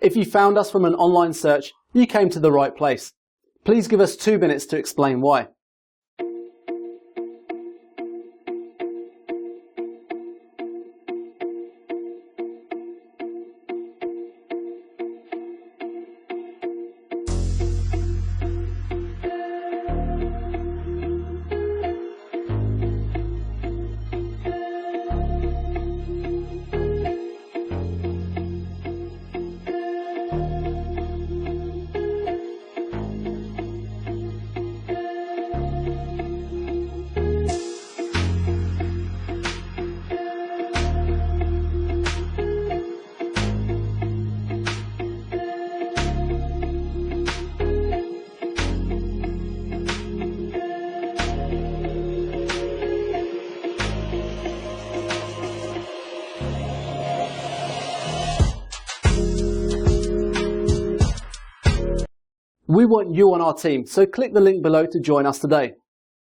If you found us from an online search, you came to the right place. Please give us 2 minutes to explain why. We want you on our team, so click the link below to join us today.